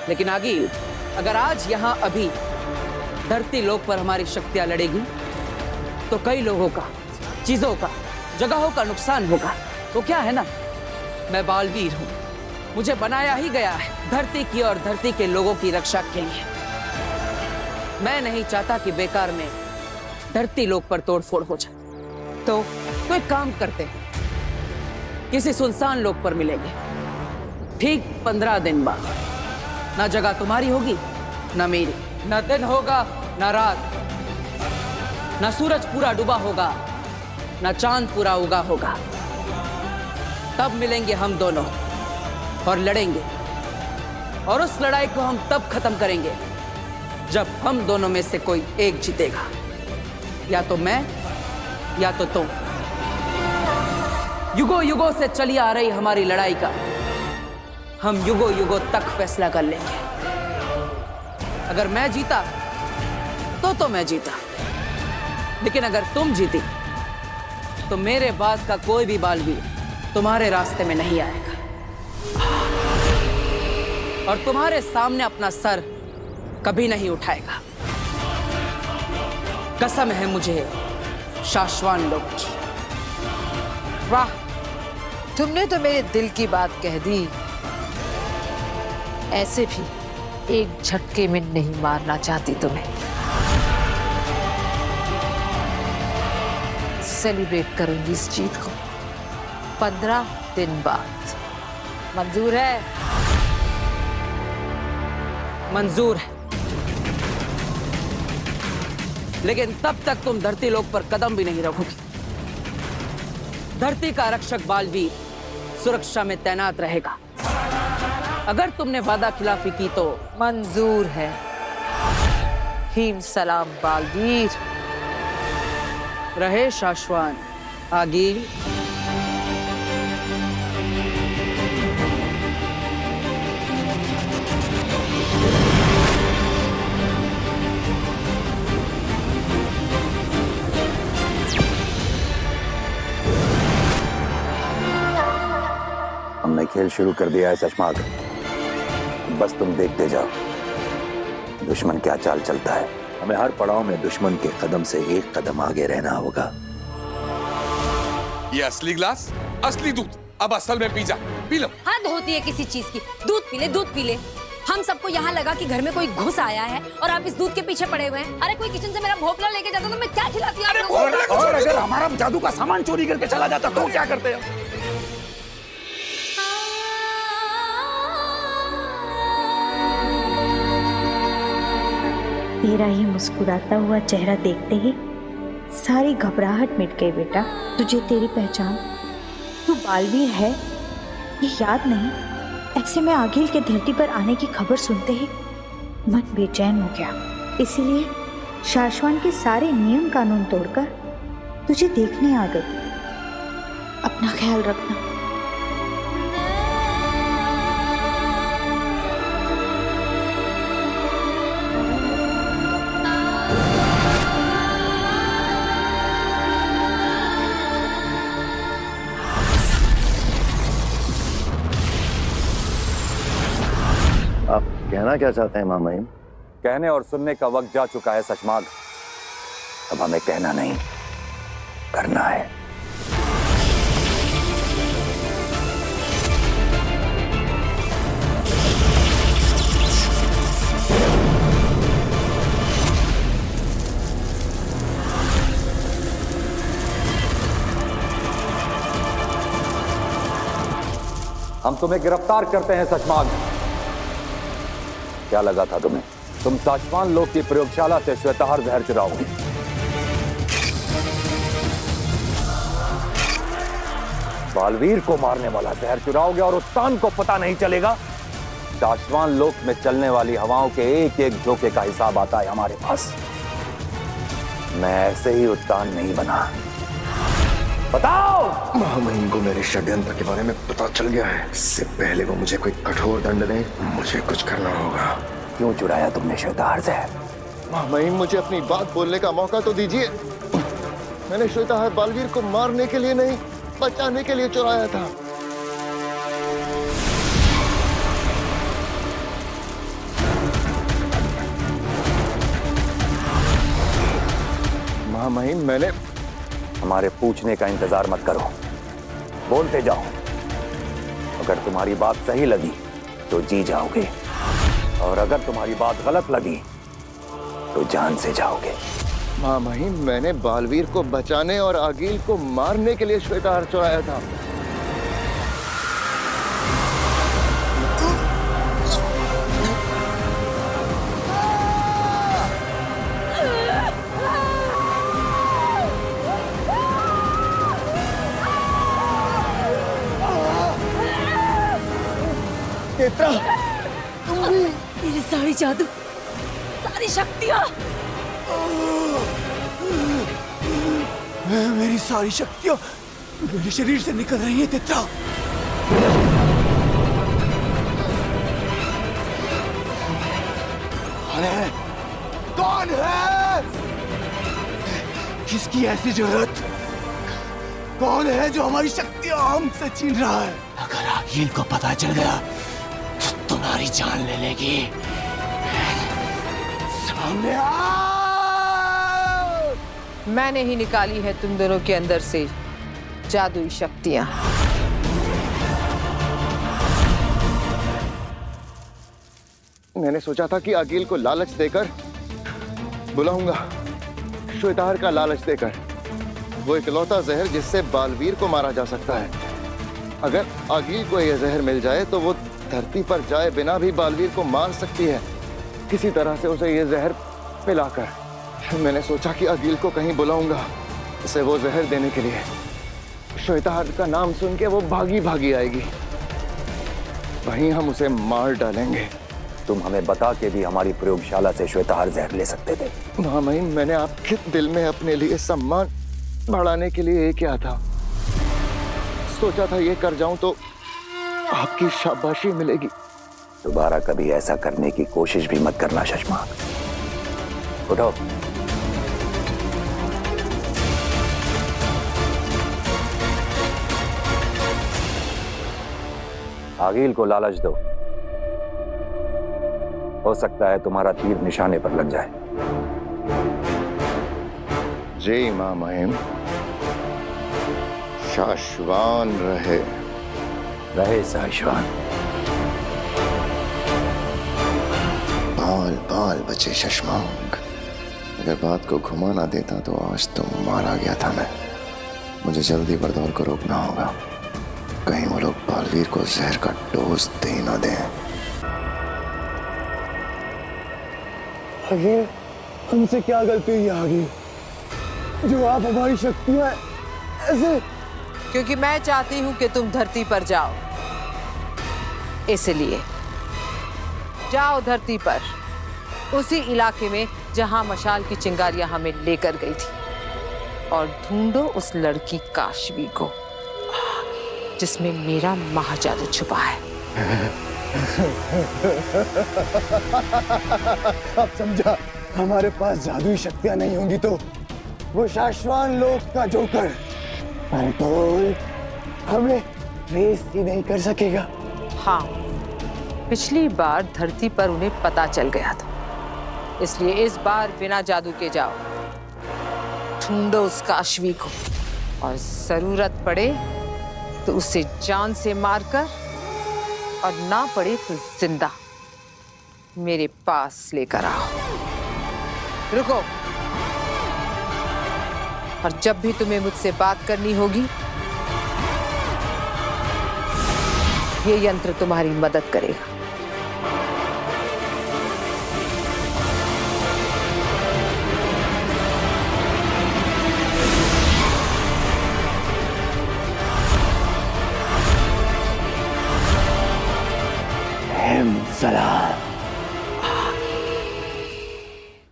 लेकिन आगिल, अगर आज यहाँ अभी धरती लोक पर हमारी शक्तियां लड़ेगी तो कई लोगों का, चीजों का, जगहों का नुकसान होगा। तो क्या है ना, मैं बालवीर हूं, मुझे बनाया ही गया है धरती की और धरती के लोगों की रक्षा के लिए। मैं नहीं चाहता कि बेकार में धरती लोक पर तोड़फोड़ हो जाए। तो एक काम करते हैं, किसी सुनसान लोक पर मिलेंगे ठीक 15 दिन बाद। ना जगह तुम्हारी होगी ना मेरी, ना दिन होगा ना रात, ना सूरज पूरा डूबा होगा ना चांद पूरा उगा होगा। तब मिलेंगे हम दोनों और लड़ेंगे, और उस लड़ाई को हम तब खत्म करेंगे जब हम दोनों में से कोई एक जीतेगा, या तो मैं या तो तुम। युगों युगों से चली आ रही हमारी लड़ाई का हम युगों युगों तक फैसला कर लेंगे। अगर मैं जीता तो मैं जीता, लेकिन अगर तुम जीती तो मेरे बाद का कोई भी बालवीर तुम्हारे रास्ते में नहीं आएगा और तुम्हारे सामने अपना सर कभी नहीं उठाएगा। कसम है मुझे शाश्वान लोक की। वाह, तुमने तो मेरे दिल की बात कह दी। ऐसे भी एक झटके में नहीं मारना चाहती तुम्हें। सेलिब्रेट करूंगी इस जीत को 15 दिन बाद। मंजूर है? मंजूर है, लेकिन तब तक तुम धरती लोक पर कदम भी नहीं रखोगी। धरती का रक्षक बालवीर सुरक्षा में तैनात रहेगा। अगर तुमने वादा खिलाफी की तो मंजूर है। हीम सलाम बालवीर। रहे शाश्वान आगिल। हमने खेल शुरू कर दिया है शशमाग, बस तुम देखते जाओ दुश्मन क्या चाल चलता है। हमें हर पड़ाव में दुश्मन के कदम से एक कदम आगे रहना होगा। ये असली गिलास, असली दूध, अब असल में पी जा, पी लो। हद होती है किसी चीज की। दूध पी ले, दूध पी ले। हम सबको यहाँ लगा कि घर में कोई घुस आया है और आप इस दूध के पीछे पड़े हुए हैं। अरे कोई किचन से मेरा भोपला लेके जाता तो मैं क्या खिलाती? और अगर हमारा जादू का सामान चोरी करके चला जाता तो क्या करते हैं? तेरा ही मुस्कुराता हुआ चेहरा देखते ही सारी घबराहट मिट गई बेटा। तुझे तेरी पहचान, तू बालवीर है, ये याद नहीं? ऐसे में आगिल के धरती पर आने की खबर सुनते ही मन बेचैन हो गया। इसीलिए शाश्वान के सारे नियम कानून तोड़कर तुझे देखने आ गई। अपना ख्याल रखना। आप कहना क्या चाहते हैं मामाइन? कहने और सुनने का वक्त जा चुका है शशमाग। अब हमें कहना नहीं, करना है। हम तुम्हें गिरफ्तार करते हैं शशमाग। क्या लगा था तुम्हें? तुम शाश्वान लोक की प्रयोगशाला से श्वेताहार जहर चुराओगे। बालवीर को मारने वाला जहर चुराओगे और उत्तान को पता नहीं चलेगा। शाश्वान लोक में चलने वाली हवाओं के एक एक झोंके का हिसाब आता है हमारे पास। मैं ऐसे ही उत्तान नहीं बना। बताओ। महामहिम को मेरे षड्यंत्र के बारे में पता चल गया है। इससे पहले वो मुझे कोई कठोर दंड दे, मुझे कुछ करना होगा। क्यों चुराया तुमने श्वेताहार जहर? महामहिम, मुझे अपनी बात बोलने का मौका तो दीजिए। मैंने श्वेताहार बालवीर को मारने के लिए नहीं, बचाने के लिए चुराया था। महामहिम, मैंने हमारे पूछने का इंतजार मत करो, बोलते जाओ। अगर तुम्हारी बात सही लगी तो जी जाओगे, और अगर तुम्हारी बात गलत लगी तो जान से जाओगे। महामहिम, मैंने बालवीर को बचाने और आगील को मारने के लिए श्वेताहार चुराया था। नेत्रा, मेरी सारी जादू, सारी शक्तियाँ, मेरी सारी शक्तियां मेरे शरीर से निकल रही है नेत्रा। कौन है? कौन है? किसकी ऐसी जरूरत? कौन है जो हमारी शक्तियां हमसे छीन रहा है? अगर आगील को पता चल गया तो तुम्हारी जान ले लेगी। सामने आ! मैंने ही निकाली है तुम दोनों के अंदर से जादुई शक्तियां। मैंने सोचा था कि आगील को लालच देकर बुलाऊंगा, श्वेताहार का लालच देकर। वो इकलौता जहर जिससे बालवीर को मारा जा सकता है। अगर आगील को यह जहर मिल जाए तो वो धरती पर जाए बिना भी बालवीर को मार सकती है, किसी तरह से उसे यह जहर पिलाकर। मैंने सोचा कि आगील को कहीं बुलाऊंगा उसे वो जहर देने के लिए। श्वेताहार का नाम सुन के वो भागी भागी आएगी, वहीं हम उसे मार डालेंगे। तुम हमें बता के भी हमारी प्रयोगशाला से श्वेताहार जहर ले सकते थे। महामहिम, मैंने आपके दिल में अपने लिए सम्मान बढ़ाने के लिए ये किया था। सोचा था ये कर जाऊं तो आपकी शाबाशी मिलेगी। दोबारा कभी ऐसा करने की कोशिश भी मत करना शशमाक। उठो। आगील को लालच दो, हो सकता है तुम्हारा तीर निशाने पर लग जाए। जय महामहिम, शाश्वान रहे। रहे शाश्वान। बाल बाल बचे शशमांक। अगर बात को घुमा ना देता तो आज तो मारा गया था मैं। मुझे जल्दी बरदौर को रोकना होगा, कहीं वो लोग बालवीर को जहर का डोज दे ना दें। आगे हमसे क्या गलती हुई आगे जो आप हमारी शक्तियां ऐसे? क्योंकि मैं चाहती हूं कि तुम धरती पर जाओ, इसलिए जाओ धरती पर, उसी इलाके में जहां मशाल की चिंगारियां हमें लेकर गई थी, और ढूंढो उस लड़की काशवी को जिसमें मेरा महाजादू छुपा है। अब समझा, हमारे पास जादुई शक्तियां नहीं होंगी तो वो शाश्वान लोक का जोकर परतोल हमें रेस ही नहीं कर सकेगा। हाँ, पिछली बार धरती पर उन्हें पता चल गया था, इसलिए इस बार बिना जादू के जाओ, ढूंढो उस काशवी को, और जरूरत पड़े तो उसे जान से मारकर, और ना पड़े तो जिंदा मेरे पास लेकर आओ। रुको, और जब भी तुम्हें मुझसे बात करनी होगी, ये यंत्र तुम्हारी मदद करेगा।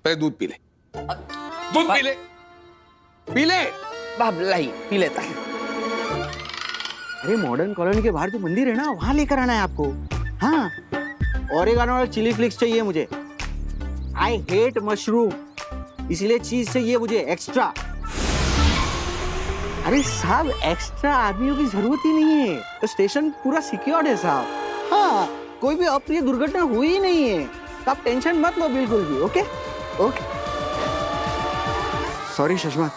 पहले दूध पी ले, दूध पी ले, पी ले। बाप लाई पी लेता है। अरे मॉडर्न कॉलोनी के बाहर जो मंदिर है ना, वहां लेकर आना है आपको। हाँ, ओरेगानो और चिली फ्लिक्स चाहिए मुझे। आई हेट मशरूम, इसलिए चीज चाहिए मुझे एक्स्ट्रा। अरे साहब, एक्स्ट्रा आदमियों की जरूरत ही नहीं है, तो स्टेशन पूरा सिक्योर्ड है साहब। हाँ, कोई भी अप्रिय दुर्घटना हुई ही नहीं है, तो आप टेंशन मत लो बिल्कुल भी। Okay okay. सॉरी शशमा,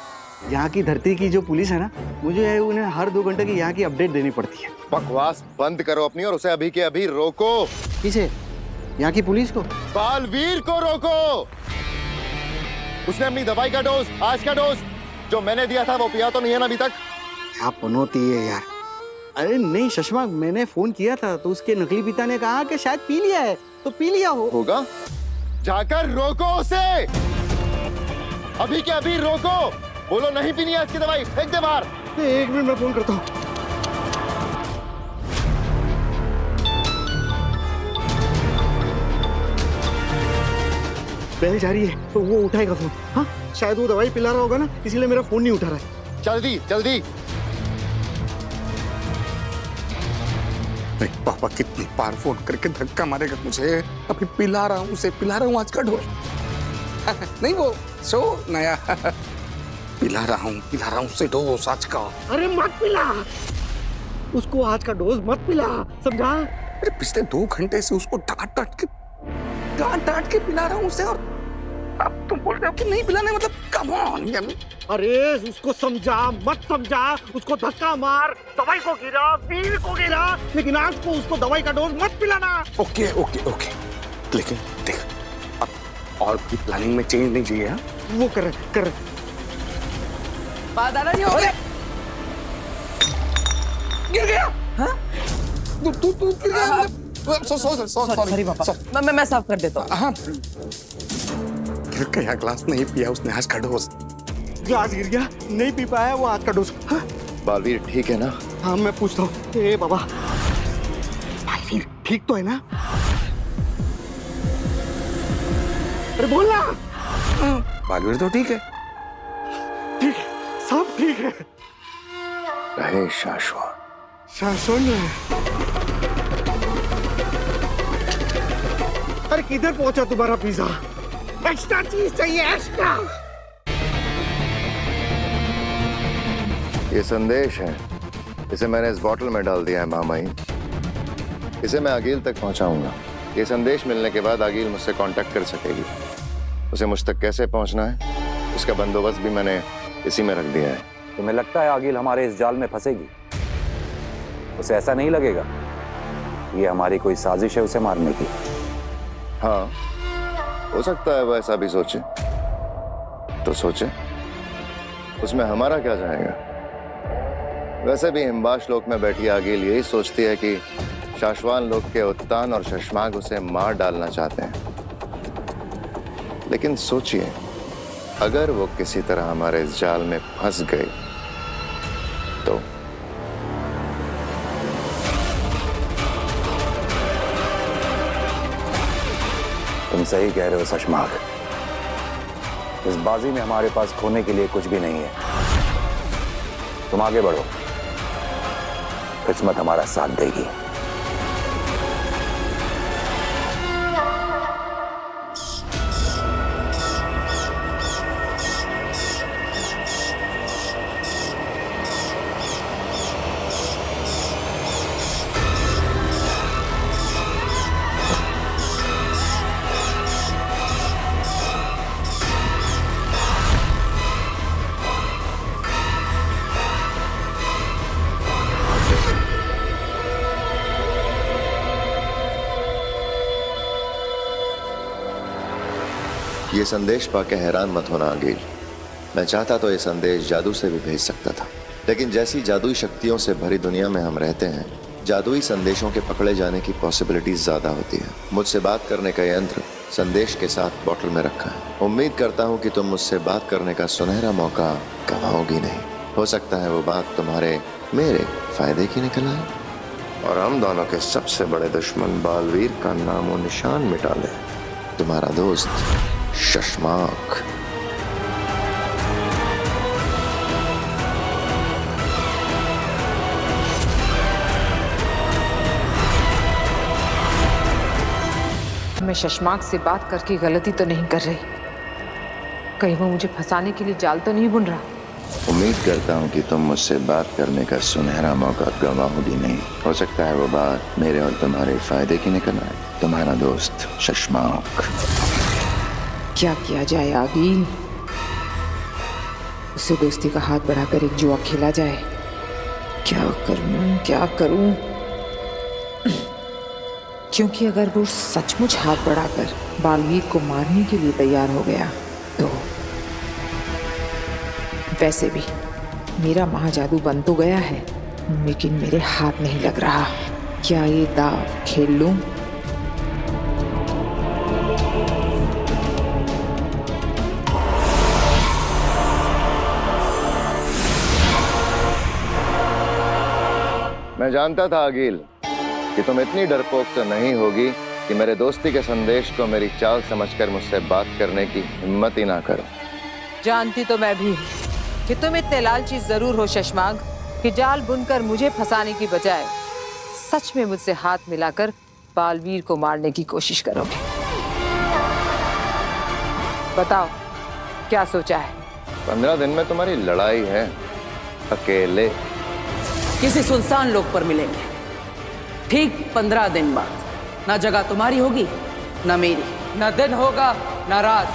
यहाँ की धरती की जो पुलिस है ना, मुझे उन्हें हर 2 घंटे की यहाँ की अपडेट देनी पड़ती है। बकवास बंद करो अपनी और उसे अभी के अभी रोको। किसे? यहाँ की पुलिस को? बालवीर को रोको। उसने अपनी दवाई का डोज, आज का डोज जो मैंने दिया था वो पिया तो नहीं है ना अभी तक? क्या पनौती है यार। अरे नहीं शशमा, मैंने फोन किया था तो उसके नकली पिता ने कहा कि शायद पी लिया है, तो पी लिया होगा। जाकर रोको उसे, अभी के अभी रोको। बोलो नहीं पीनी है इसकी दवाई, फेंक दे बाहर। 1 मिनट में फोन करता हूँ। बेल जा रही है तो वो उठाएगा फोन। हाँ शायद वो दवाई पिला रहा होगा ना, इसीलिए मेरा फोन नहीं उठा रहा है। जल्दी जल्दी। पापा कितनी बार फोन करके धक्का मारेगा मुझे। अभी पिला रहा हूँ आज का डोज। नहीं वो सो नया पिला रहा हूँ उसे डोज आज का। अरे मत पिला उसको, आज का डोज मत पिला, समझा? अरे पिछले 2 घंटे से उसको डांट डांट के पिला रहा हूँ उसे, और अब तुम बोल रहे हो कि नहीं पिलाने, मतलब कम ऑन यम्मी। अरे उसको समझा मत समझा, उसको धक्का मार, दवाई को गिरा, वीर को गिरा, लेकिन आज को उसको दवाई का डोज मत पिलाना। ओके लेकिन देख अब और भी प्लानिंग में चेंज नहीं चाहिए। वो कर दादाजी हो गए। गिर गया। हाँ? तू गिर गया। सॉरी पापा, मैं साफ कर देता हूँ। हाँ गिर गया, ग्लास नहीं पिया उसने आज का डोज। ग्लास गिर गया, नहीं पी पाया वो आज का डोज। हाँ? बालवीर ठीक है ना? हाँ मैं पूछता हूँ। ए बाबा, बालवीर ठीक तो है ना? अरे बोलना। बालवीर तो ठीक है। ठीक है, सब ठीक है। रहे शाश्वत। अरे किधर पहुंचा तुम्हारा पिज्जा? एक्स्ट्रा चीज चाहिए, एक्स्ट्रा। ये संदेश है, इसे मैंने इस बोतल में डाल दिया है मामाई। इसे मैं आगिल तक पहुंचाऊंगा। ये संदेश मिलने के बाद आगिल मुझसे कांटेक्ट कर सकेगी। उसे मुझ तक कैसे पहुंचना है उसका बंदोबस्त भी मैंने इसी में रख दिया है। तुम्हें लगता है आगिल हमारे इस जाल में फंसेगी? उसे ऐसा नहीं लगेगा ये हमारी कोई साजिश है उसे मारने की? हाँ हो सकता है वो ऐसा भी सोचे, तो सोचे, उसमें हमारा क्या जाएगा। वैसे भी हिमबाश लोक में बैठी आगिल यही सोचती है कि शाश्वान लोक के उत्तान और शशमाग उसे मार डालना चाहते हैं। लेकिन सोचिए, अगर वो किसी तरह हमारे इस जाल में फंस गए तो तुम सही कह रहे हो शशमाग। इस बाजी में हमारे पास खोने के लिए कुछ भी नहीं है। तुम आगे बढ़ो, किस्मत हमारा साथ देगी। ये संदेश पाके हैरान मत होना आगिल। मैं चाहता तो ये संदेश जादू से भी भेज सकता था, लेकिन जैसी जादुई शक्तियों से भरी दुनिया में हम रहते हैं, जादुई संदेशों के पकड़े जाने की पॉसिबिलिटीज ज्यादा होती है। मुझसे बात करने का यंत्र संदेश के साथ बोतल में रखा है। उम्मीद करता हूँ कि तुम मुझसे बात करने का सुनहरा मौका गंवाओगी नहीं। हो सकता है वो बात तुम्हारे मेरे फायदे की निकल आए और हम दोनों के सबसे बड़े दुश्मन बालवीर का नामो निशान मिटा ले। तुम्हारा दोस्त शशमाक। मैं शशमाक से बात करके गलती तो नहीं कर रही? कहीं वो मुझे फंसाने के लिए जाल तो नहीं बुन रहा? उम्मीद करता हूँ कि तुम मुझसे बात करने का सुनहरा मौका गंवाओगी नहीं। हो सकता है वो बात मेरे और तुम्हारे फायदे की निकल आए। तुम्हारा दोस्त शशमाक। क्या किया जाए आगिल? उससे दोस्ती का हाथ बढ़ाकर एक जुआ खेला जाए। क्या करूं क्या करूं? क्योंकि अगर वो सचमुच हाथ बढ़ाकर बालवीर को मारने के लिए तैयार हो गया तो वैसे भी मेरा महाजादू बन तो गया है, लेकिन मेरे हाथ नहीं लग रहा। क्या ये दाव खेल लूं? मैं जानता था अकील कि तुम इतनी डरपोक तो नहीं होगी कि मेरे दोस्ती के संदेश को मेरी चाल समझकर मुझसे बात करने की हिम्मत ही ना करो। जानती तो मैं भी हूँ कि तुम इतने लालची जरूर हो शशमांग कि जाल बुनकर मुझे फंसाने की बजाय सच में मुझसे हाथ मिलाकर बालवीर को मारने की कोशिश करोगे। बताओ क्या सोचा है? 15 दिन में तुम्हारी लड़ाई है, अकेले। किसी सुनसान लोक पर मिलेंगे, ठीक 15 दिन बाद। ना जगह तुम्हारी होगी ना मेरी, ना दिन होगा ना रात।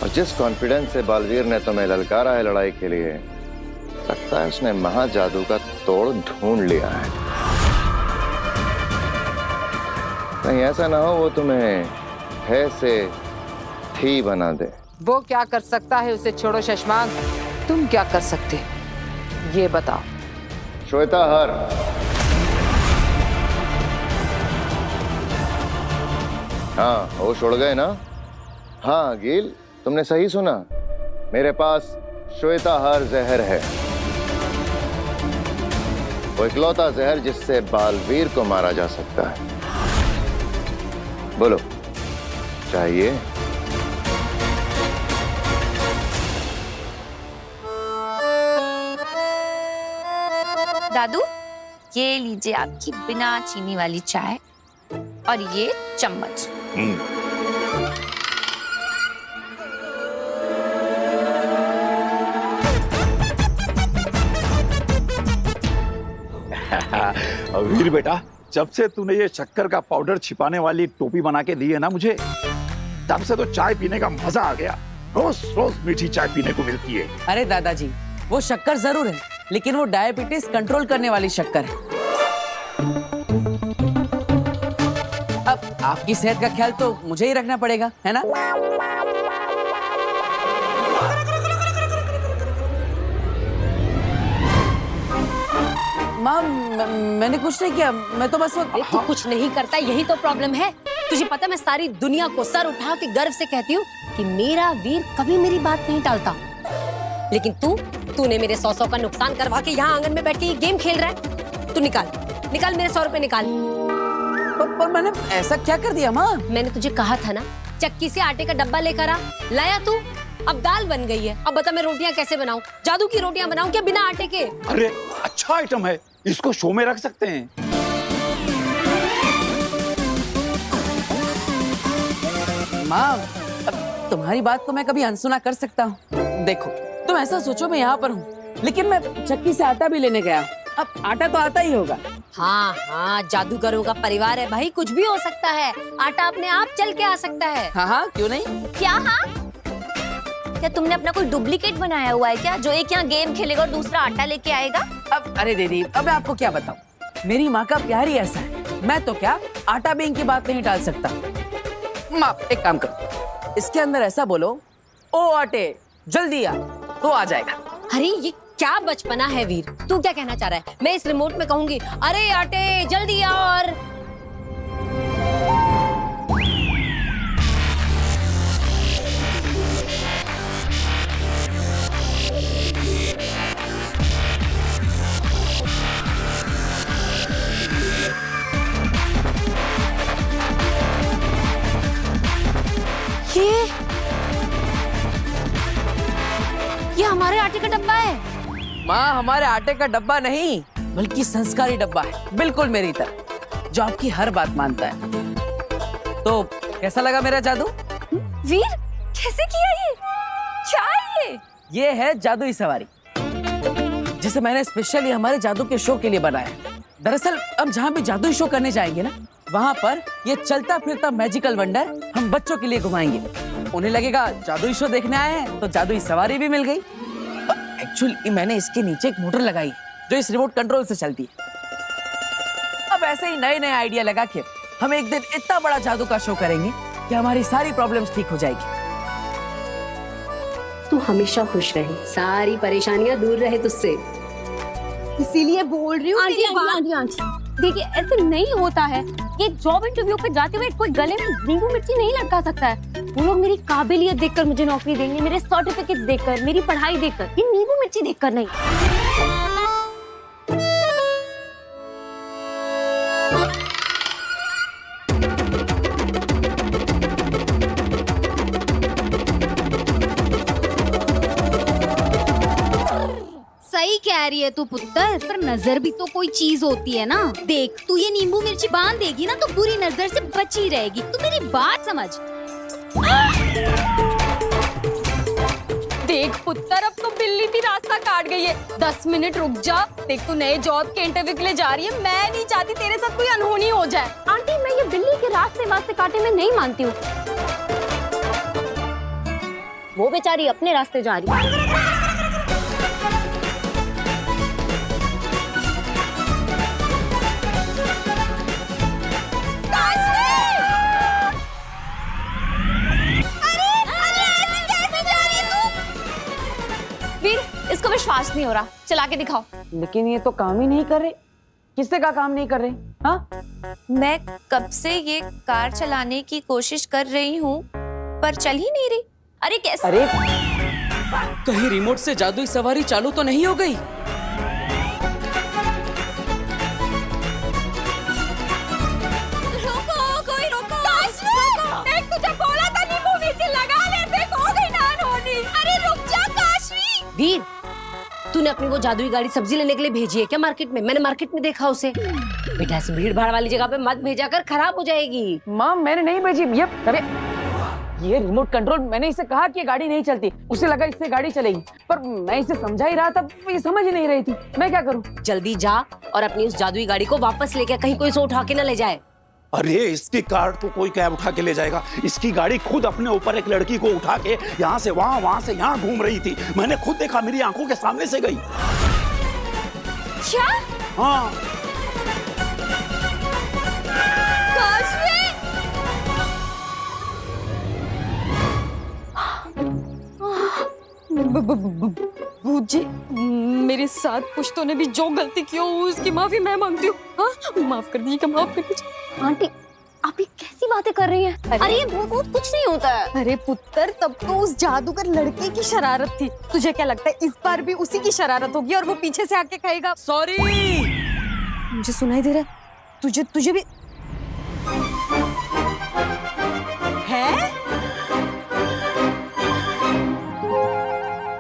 और जिस कॉन्फिडेंस से बालवीर ने तुम्हें ललकारा है लड़ाई के लिए, लगता है उसने महाजादू का तोड़ ढूंढ लिया है। नहीं ऐसा ना हो वो तुम्हें है से थी बना दे। वो क्या कर सकता है उसे छोड़ो शशमांग, तुम क्या कर सकते ये बताओ। श्वेताहार, हाँ होश उड़ गए ना? हाँ गिल, तुमने सही सुना, मेरे पास श्वेताहार जहर है। वो इकलौता जहर जिससे बालवीर को मारा जा सकता है। बोलो चाहिए? दादू, ये लीजिए आपकी बिना चीनी वाली चाय और ये चम्मच। वीर बेटा, जब से तूने ये शक्कर का पाउडर छिपाने वाली टोपी बना के दी है ना मुझे, तब से तो चाय पीने का मजा आ गया। रोज रोज मीठी चाय पीने को मिलती है। अरे दादाजी, वो शक्कर जरूर है, लेकिन वो डायबिटीज कंट्रोल करने वाली शक्कर है। अब आपकी सेहत का ख्याल तो मुझे ही रखना पड़ेगा, है ना? माँ, मैंने कुछ नहीं किया, मैं तो बस तू कुछ नहीं करता, यही तो प्रॉब्लम है। तुझे पता, मैं सारी दुनिया को सर उठा के गर्व से कहती हूँ कि मेरा वीर कभी मेरी बात नहीं टालता, लेकिन तूने मेरे 100 का नुकसान करवा के यहाँ आंगन में बैठ के ये गेम खेल रहा है। तू निकाल मेरे 100 रुपए निकाल। पर मैंने ऐसा क्या कर दिया माँ? मैंने तुझे कहा था ना, चक्की से आटे का डब्बा लेकर आ, लाया तू। अब दाल बन गई है, अब बता मैं रोटियां कैसे बनाऊं? जादू की रोटियां बनाऊं क्या बिना आटे के? अरे अच्छा आइटम है, इसको शो में रख सकते हैं। माँ, अब तुम्हारी बात को मैं कभी अनसुना कर सकता हूँ? देखो, तुम ऐसा सोचो मैं यहाँ पर हूँ, लेकिन मैं चक्की से आटा भी लेने गया। अब आटा तो आता ही होगा। हाँ, जादूगरों का परिवार है भाई, कुछ भी हो सकता है। आटा अपने आप चल के आ सकता है। हाँ, क्यों नहीं? क्या हाँ? क्या तुमने अपना कोई डुप्लीकेट बनाया हुआ है क्या, जो एक यहाँ गेम खेलेगा और दूसरा आटा लेके आएगा? अब अरे दीदी, अब मैं आपको क्या बताऊं, मेरी माँ का प्यार ही ऐसा है। मैं तो क्या आटा बेंग की बात नहीं टाल सकता। माँ एक काम करो, इसके अंदर ऐसा बोलो, ओ आटे जल्दी आ, तो आ जाएगा। अरे ये क्या बचपना है वीर, तू क्या कहना चाह रहा है? मैं इस रिमोट में कहूंगी, अरे आटे जल्दी आ, और ये हमारे आटे का डब्बा है। माँ, हमारे आटे का डब्बा नहीं, बल्कि संस्कारी डब्बा है, बिल्कुल मेरी तरह, जो आपकी हर बात मानता है। तो कैसा लगा मेरा जादू? वीर, कैसे किया ये? क्या है ये है जादुई सवारी, जिसे मैंने स्पेशली हमारे जादू के शो के लिए बनाया। दरअसल हम जहाँ भी जादुई शो करने जाएंगे ना, वहाँ पर ये चलता फिरता मैजिकल वंडर हम बच्चों के लिए घुमाएंगे। उन्हें लगेगा जादुई शो देखने आए हैं, तो जादुई सवारी भी मिल गई। एक्चुअली मैंने इसके नीचे एक मोटर लगाई जो इस रिमोट कंट्रोल से चलती है। अब ऐसे ही नए नए आइडिया लगा के हम एक दिन इतना बड़ा जादू का शो करेंगे कि हमारी सारी प्रॉब्लम्स ठीक हो जाएगी। तू हमेशा खुश रहे, सारी परेशानियां दूर रहे तुझसे। इसीलिए बोल रही हूँ। आंटी, देखिए ऐसे नहीं होता है। ये जॉब इंटरव्यू पे जाते हुए कोई गले में नींबू मिर्ची नहीं लटका सकता है। वो लोग मेरी काबिलियत देखकर मुझे नौकरी देंगे, मेरे सर्टिफिकेट्स देखकर, मेरी पढ़ाई देखकर, ये नींबू मिर्ची देखकर नहीं। सही कह रही है तू पुत्र, पर नजर भी तो कोई चीज होती है ना। देख तू ये नींबू मिर्ची बांध देगी ना तो बुरी नजर से बची रहेगी। तू मेरी बात समझ। देख पुत्र, अब तो बिल्ली भी रास्ता काट गई है। 10 मिनट रुक जा। देख तू नए जॉब के इंटरव्यू के लिए जा रही है। मैं नहीं चाहती तेरे साथ कोई अनहोनी हो जाए। आंटी, मैं ये बिल्ली के रास्ते काटे में नहीं मानती हूँ। वो बेचारी अपने रास्ते जा रही है। इसको विश्वास नहीं हो रहा, चला के दिखाओ। लेकिन ये तो काम ही नहीं कर रहे। किससे का काम नहीं कर रहे? हाँ, मैं कब से ये कार चलाने की कोशिश कर रही हूँ पर चल ही नहीं रही। अरे कैसे? अरे कहीं रिमोट से जादुई सवारी चालू तो नहीं हो गई? रोको, कोई रोको। देख तुझे बोला था नींबू मिर्ची लगा लेते, हो गई ना अनहोनी। अरे रुक जा काशवी। वीर, तूने अपनी वो जादुई गाड़ी सब्जी लेने के लिए भेजी है क्या मार्केट में? मैंने मार्केट में देखा उसे। बेटा ऐसे भीड़ भाड़ वाली जगह पे मत भेजा कर, खराब हो जाएगी। माँ मैंने नहीं भेजी। ये रिमोट कंट्रोल, मैंने इसे कहा कि ये गाड़ी नहीं चलती, उसे लगा इससे गाड़ी चलेगी, पर मैं इसे समझा ही रहा था, ये समझ ही नहीं रही थी। मैं क्या करूँ? जल्दी जा और अपनी उस जादुई गाड़ी को वापस लेके, कहीं कोई इसे उठा के न ले जाए। अरे इसकी कार तो कोई कैब उठा के ले जाएगा। इसकी गाड़ी खुद अपने ऊपर एक लड़की को उठा के यहाँ से वहाँ से यहाँ घूम रही थी। मैंने खुद देखा, मेरी आंखों के सामने से गई। क्या? हाँ। भूत जी, मेरे साथ पुश्तों ने भी जो गलती की हो उसकी माफी मैं मांगती हूँ। हाँ, माफ कर दीजिए, माफ कर दीजिए। आंटी, आप ये कैसी बातें कर रही हैं? अरे ये भूत कुछ नहीं होता है। अरे पुत्र, तब तो उस जादूगर लड़के की शरारत थी। तुझे क्या लगता है इस बार भी उसी की शरारत होगी और वो पीछे से आके कहेगा सॉरी? मुझे सुनाई दे रहा है, तुझे भी है?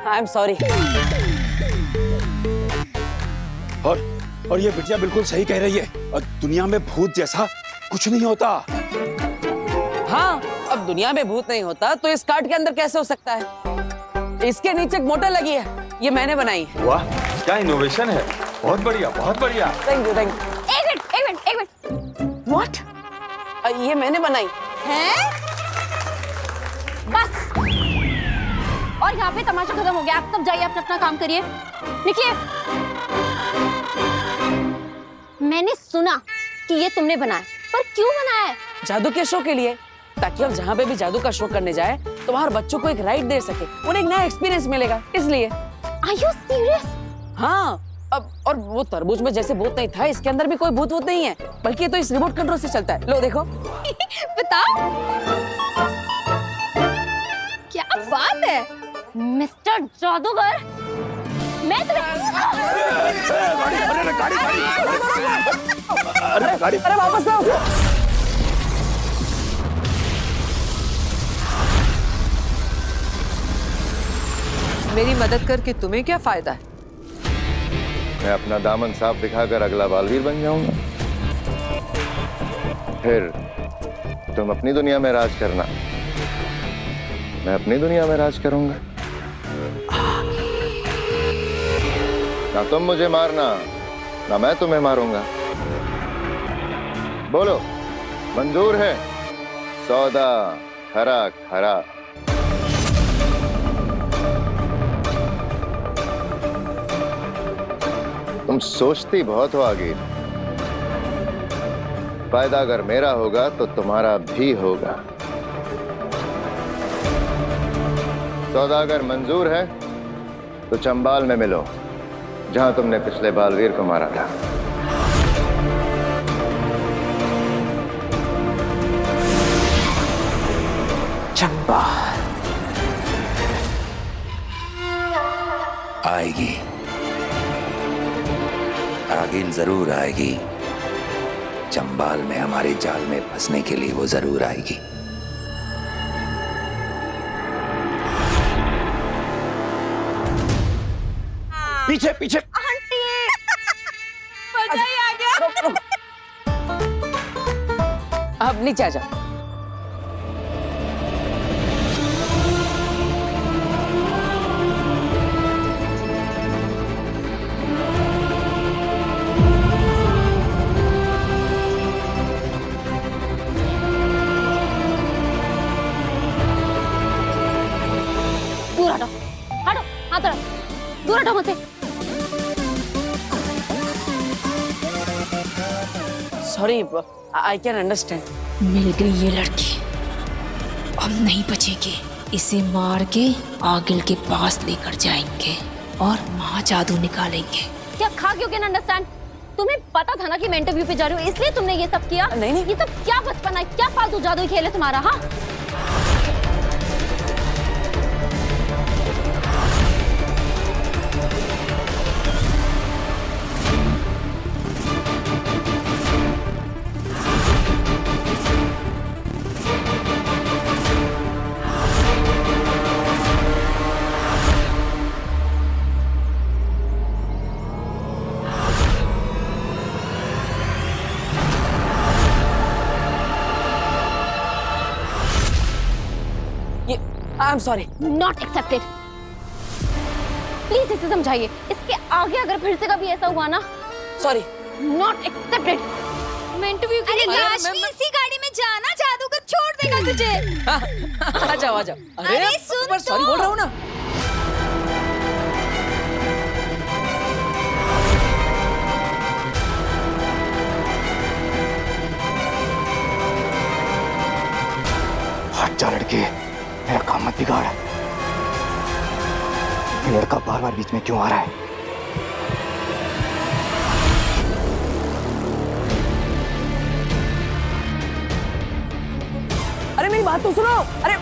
I am sorry. और ये बिटिया बिल्कुल सही कह रही है। और दुनिया में भूत जैसा कुछ नहीं होता। हाँ, अब दुनिया में भूत नहीं होता तो इस कार्ड के अंदर कैसे हो सकता है? इसके नीचे एक मोटर लगी है, ये मैंने बनाई है। वाह, क्या इनोवेशन है। बहुत बढ़िया, बहुत बढ़िया। Thank you, thank you. एक मिनट। व्हाट? ये मैंने बनाई है? बस, और यहाँ पे तमाशा खत्म हो गया। आप सब जाइए, अपना काम करिए। देखिए, मैंने सुना कि ये तुमने बनाया, पर क्यों बनाया है? जादू के शो के लिए, ताकि हम जहाँ पे भी जादू का शो करने जाए तो वहाँ बच्चों को एक राइड दे सके, उन्हें एक नया एक्सपीरियंस मिलेगा, इसलिए। Are you serious? हाँ, अब और वो तरबूज में जैसे भूत नहीं था, इसके अंदर भी कोई भूत नहीं है, बल्कि ये तो इस रिमोट कंट्रोल से चलता है। लो देखो। बताओ, क्या बात है मिस्टर जादूगर। मैं अरे वापस लाओ। मेरी मदद करके तुम्हें क्या फायदा है? मैं अपना दामन साफ दिखाकर अगला बालवीर बन जाऊंगा। फिर तुम अपनी दुनिया में राज करना, मैं अपनी दुनिया में राज करूंगा। ना तुम मुझे मारना, ना मैं तुम्हें मारूंगा। बोलो, मंजूर है? सौदा खरा खरा। तुम सोचती बहुत हो आगे। फायदा अगर मेरा होगा तो तुम्हारा भी होगा। सौदा अगर मंजूर है तो चंबाल में मिलो, जहां तुमने पिछले बालवीर को मारा था। चंबाल आएगी, आगिल जरूर आएगी। चंबाल में हमारे जाल में फंसने के लिए वो जरूर आएगी। पीछे पीछे। मजा ही आ गया। अब नीचे आ जाओ। दूर हटो, हटो, हाथ रख, दूर हटो मुझसे। Sorry, I can understand. मिल गई ये लड़की, अब नहीं बचेगी। इसे मार के आगिल के पास लेकर जाएंगे और महा जादू निकालेंगे। क्या खा क्यों कैन अंडरस्टैंड? तुम्हें पता था ना कि मैं इंटरव्यू पे जा रही हूँ, इसलिए तुमने ये सब किया? नहीं नहीं, ये सब क्या बचपन है, क्या फालतू जादू खेल है तुम्हारा? हाँ, I am sorry. Not accepted. Please इसे समझाइए, इसके आगे अगर फिर से कभी ऐसा हुआ ना, सॉरी। Not accepted. मैं इंटरव्यू के लिए काशवी, इसी गाड़ी में जाना, जादूगर छोड़ देगा तुझे। आ जाओ आ जाओ। अरे सुन पर सॉरी बोल रहा हूँ ना। हट जा लड़के, मेरा काम मत बिगाड़। ये लड़का बार बार बीच में क्यों आ रहा है? अरे मेरी बात तो सुनो। अरे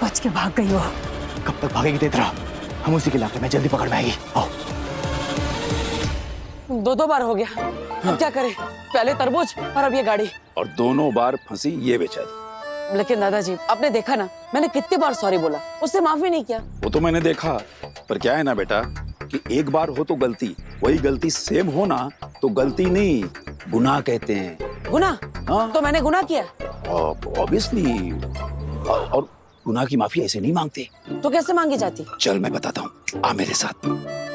बच के भाग गई हो। कब तक भागेगी तेतरा? हम उसी के इलाके में, जल्दी पकड़ में आएगी। आओ। दो बार हो गया, अब क्या करें? पहले तरबूज और अब ये गाड़ी। और दोनों बार फंसी ये बेचारी। लेकिन दादाजी, आपने देखा ना, मैंने कितनी बार सॉरी बोला, उससे माफी नहीं किया। वो तो मैंने देखा, पर क्या है ना बेटा कि एक बार हो तो गलती, वही गलती सेम हो ना तो गलती नहीं, गुनाह कहते हैं। गुनाह? हाँ। तो मैंने गुनाह किया? ऑब्वियसली। और गुनाह की माफी ऐसे नहीं मांगते। तो कैसे मांगी जाती? चल मैं बताता हूँ, आ मेरे साथ।